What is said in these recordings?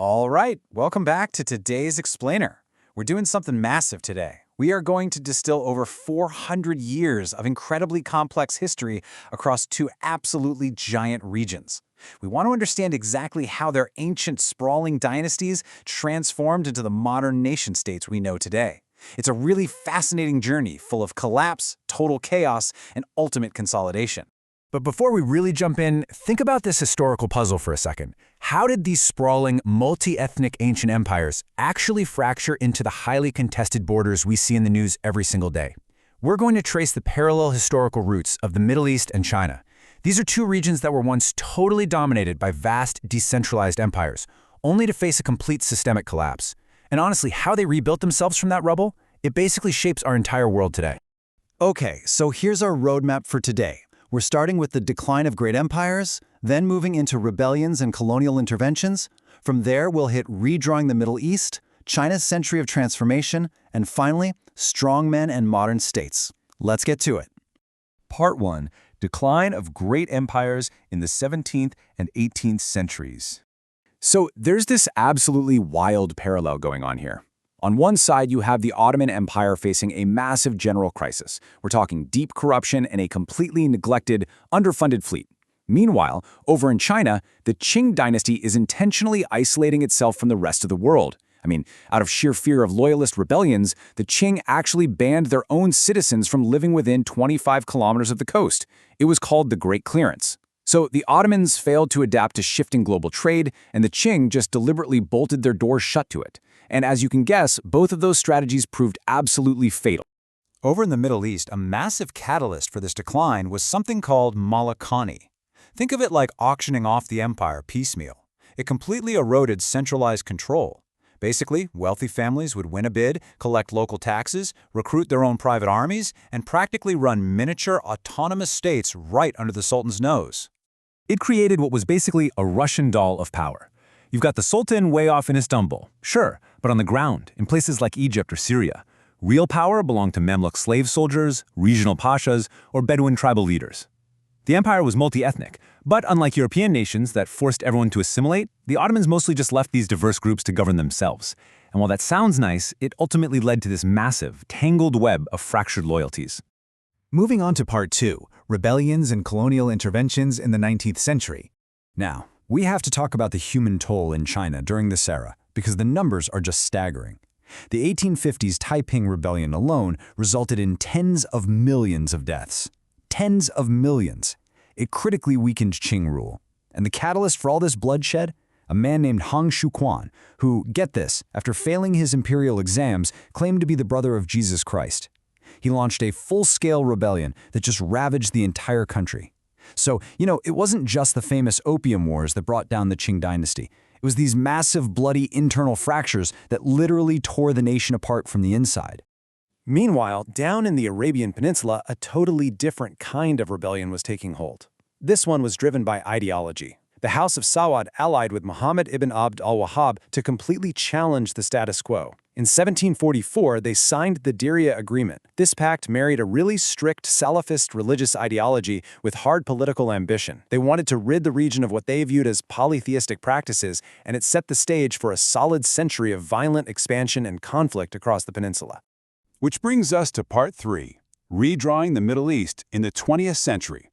All right, welcome back to today's Explainer. We're doing something massive today. We are going to distill over 400 years of incredibly complex history across two absolutely giant regions. We want to understand exactly how their ancient, sprawling dynasties transformed into the modern nation-states we know today. It's a really fascinating journey full of collapse, total chaos, and ultimate consolidation. But before we really jump in, think about this historical puzzle for a second. How did these sprawling, multi-ethnic ancient empires actually fracture into the highly contested borders we see in the news every single day? We're going to trace the parallel historical roots of the Middle East and China. These are two regions that were once totally dominated by vast, decentralized empires, only to face a complete systemic collapse. And honestly, how they rebuilt themselves from that rubble, it basically shapes our entire world today. Okay, so here's our roadmap for today. We're starting with the decline of great empires, then moving into rebellions and colonial interventions. From there, we'll hit redrawing the Middle East, China's century of transformation, and finally, strongmen and modern states. Let's get to it. Part 1. Decline of Great Empires in the 17th and 18th centuries. So there's this absolutely wild parallel going on here. On one side, you have the Ottoman Empire facing a massive general crisis. We're talking deep corruption and a completely neglected, underfunded fleet. Meanwhile, over in China, the Qing dynasty is intentionally isolating itself from the rest of the world. Out of sheer fear of loyalist rebellions, the Qing actually banned their own citizens from living within 25 kilometers of the coast. It was called the Great Clearance. So the Ottomans failed to adapt to shifting global trade, and the Qing just deliberately bolted their doors shut to it. And as you can guess, both of those strategies proved absolutely fatal. Over in the Middle East, a massive catalyst for this decline was something called Malakani. Think of it like auctioning off the empire piecemeal. It completely eroded centralized control. Basically, wealthy families would win a bid, collect local taxes, recruit their own private armies, and practically run miniature autonomous states right under the Sultan's nose. It created what was basically a Russian doll of power. You've got the Sultan way off in Istanbul, sure, but on the ground, in places like Egypt or Syria, real power belonged to Mamluk slave soldiers, regional pashas, or Bedouin tribal leaders. The empire was multi-ethnic, but unlike European nations that forced everyone to assimilate, the Ottomans mostly just left these diverse groups to govern themselves. And while that sounds nice, it ultimately led to this massive, tangled web of fractured loyalties. Moving on to Part 2, Rebellions and Colonial Interventions in the 19th Century. Now, we have to talk about the human toll in China during this era, because the numbers are just staggering. The 1850s Taiping Rebellion alone resulted in tens of millions of deaths. Tens of millions. It critically weakened Qing rule. And the catalyst for all this bloodshed? A man named Hong Xiuquan, who, get this, after failing his imperial exams, claimed to be the brother of Jesus Christ. He launched a full-scale rebellion that just ravaged the entire country. So, it wasn't just the famous Opium Wars that brought down the Qing dynasty. It was these massive, bloody internal fractures that literally tore the nation apart from the inside. Meanwhile, down in the Arabian Peninsula, a totally different kind of rebellion was taking hold. This one was driven by ideology. The House of Saud allied with Muhammad ibn Abd al-Wahhab to completely challenge the status quo. In 1744, they signed the Diriyah Agreement. This pact married a really strict Salafist religious ideology with hard political ambition. They wanted to rid the region of what they viewed as polytheistic practices, and it set the stage for a solid century of violent expansion and conflict across the peninsula. Which brings us to Part 3, Redrawing the Middle East in the 20th Century.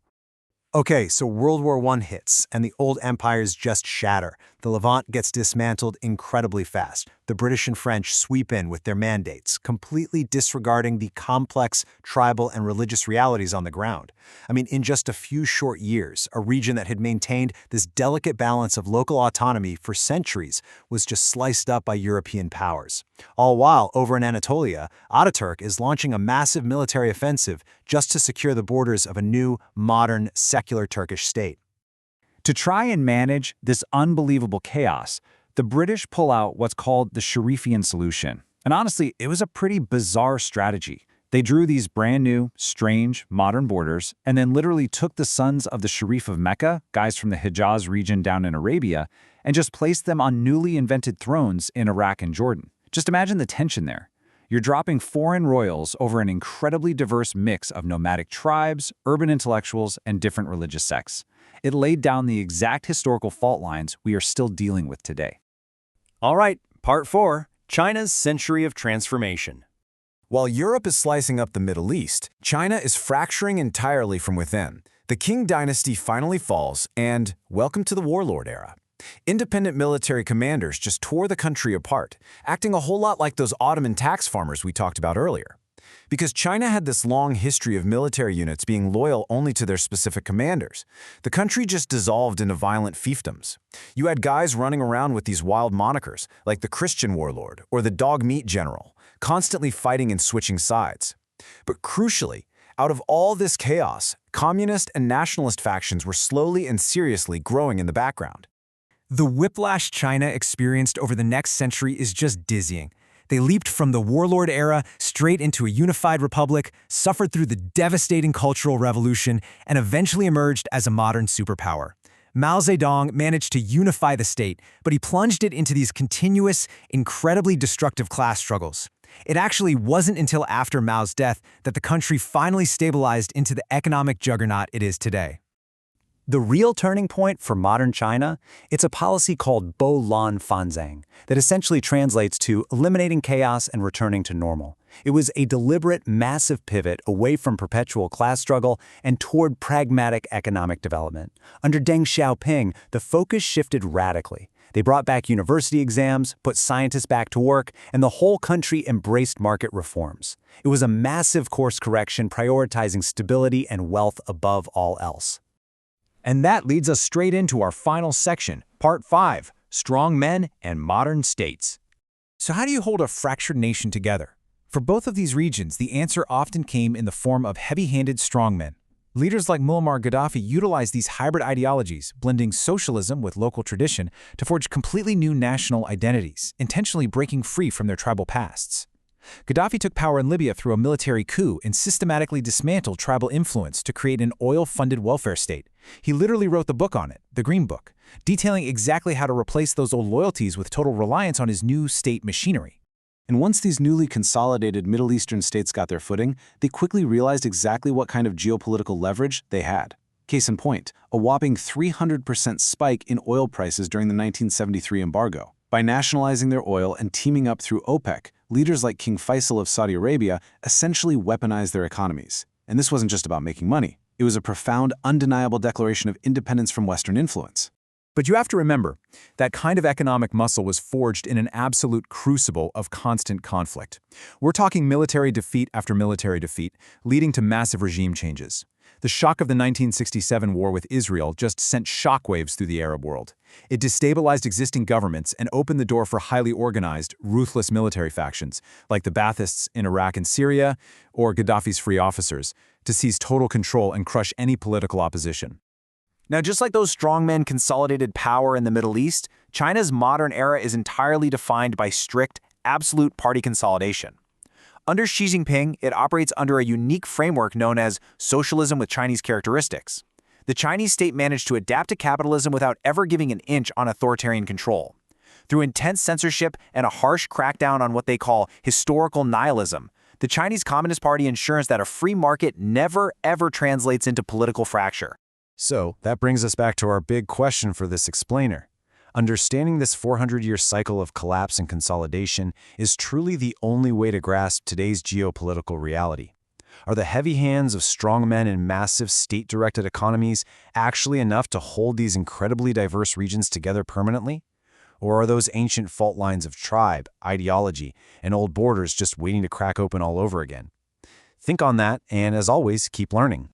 Okay, so World War I hits, and the old empires just shatter. The Levant gets dismantled incredibly fast. The British and French sweep in with their mandates, completely disregarding the complex tribal and religious realities on the ground. In just a few short years, a region that had maintained this delicate balance of local autonomy for centuries was just sliced up by European powers. All while, over in Anatolia, Ataturk is launching a massive military offensive just to secure the borders of a new, modern, secular Turkish state. To try and manage this unbelievable chaos, the British pull out what's called the Sharifian solution. And honestly, it was a pretty bizarre strategy. They drew these brand new, strange, modern borders, and then literally took the sons of the Sharif of Mecca, guys from the Hijaz region down in Arabia, and just placed them on newly invented thrones in Iraq and Jordan. Just imagine the tension there. You're dropping foreign royals over an incredibly diverse mix of nomadic tribes, urban intellectuals, and different religious sects. It laid down the exact historical fault lines we are still dealing with today. All right, part 4, China's Century of Transformation. While Europe is slicing up the Middle East, China is fracturing entirely from within. The Qing dynasty finally falls, and welcome to the warlord era. Independent military commanders just tore the country apart, acting a whole lot like those Ottoman tax farmers we talked about earlier. Because China had this long history of military units being loyal only to their specific commanders, the country just dissolved into violent fiefdoms. You had guys running around with these wild monikers, like the Christian warlord or the dog meat general, constantly fighting and switching sides. But crucially, out of all this chaos, communist and nationalist factions were slowly and seriously growing in the background. The whiplash China experienced over the next century is just dizzying. They leaped from the warlord era straight into a unified republic, suffered through the devastating Cultural Revolution, and eventually emerged as a modern superpower. Mao Zedong managed to unify the state, but he plunged it into these continuous, incredibly destructive class struggles. It actually wasn't until after Mao's death that the country finally stabilized into the economic juggernaut it is today. The real turning point for modern China, it's a policy called Bo Lan Fanzang that essentially translates to eliminating chaos and returning to normal. It was a deliberate, massive pivot away from perpetual class struggle and toward pragmatic economic development. Under Deng Xiaoping, the focus shifted radically. They brought back university exams, put scientists back to work, and the whole country embraced market reforms. It was a massive course correction prioritizing stability and wealth above all else. And that leads us straight into our final section, Part 5, Strong Men and Modern States. So how do you hold a fractured nation together? For both of these regions, the answer often came in the form of heavy-handed strongmen. Leaders like Muammar Gaddafi utilized these hybrid ideologies, blending socialism with local tradition to forge completely new national identities, intentionally breaking free from their tribal pasts. Gaddafi took power in Libya through a military coup and systematically dismantled tribal influence to create an oil-funded welfare state. He literally wrote the book on it, the Green Book, detailing exactly how to replace those old loyalties with total reliance on his new state machinery. And once these newly consolidated Middle Eastern states got their footing, they quickly realized exactly what kind of geopolitical leverage they had. Case in point, a whopping 300% spike in oil prices during the 1973 embargo. By nationalizing their oil and teaming up through OPEC, leaders like King Faisal of Saudi Arabia essentially weaponized their economies. And this wasn't just about making money. It was a profound, undeniable declaration of independence from Western influence. But you have to remember, that kind of economic muscle was forged in an absolute crucible of constant conflict. We're talking military defeat after military defeat, leading to massive regime changes. The shock of the 1967 war with Israel just sent shockwaves through the Arab world. It destabilized existing governments and opened the door for highly organized, ruthless military factions, like the Baathists in Iraq and Syria, or Gaddafi's free officers, to seize total control and crush any political opposition. Now, just like those strongmen consolidated power in the Middle East, China's modern era is entirely defined by strict, absolute party consolidation. Under Xi Jinping, it operates under a unique framework known as socialism with Chinese characteristics. The Chinese state managed to adapt to capitalism without ever giving an inch on authoritarian control. Through intense censorship and a harsh crackdown on what they call historical nihilism, the Chinese Communist Party ensures that a free market never, ever translates into political fracture. So, that brings us back to our big question for this explainer. Understanding this 400-year cycle of collapse and consolidation is truly the only way to grasp today's geopolitical reality. Are the heavy hands of strongmen and massive state-directed economies actually enough to hold these incredibly diverse regions together permanently? Or are those ancient fault lines of tribe, ideology, and old borders just waiting to crack open all over again? Think on that, and as always, keep learning.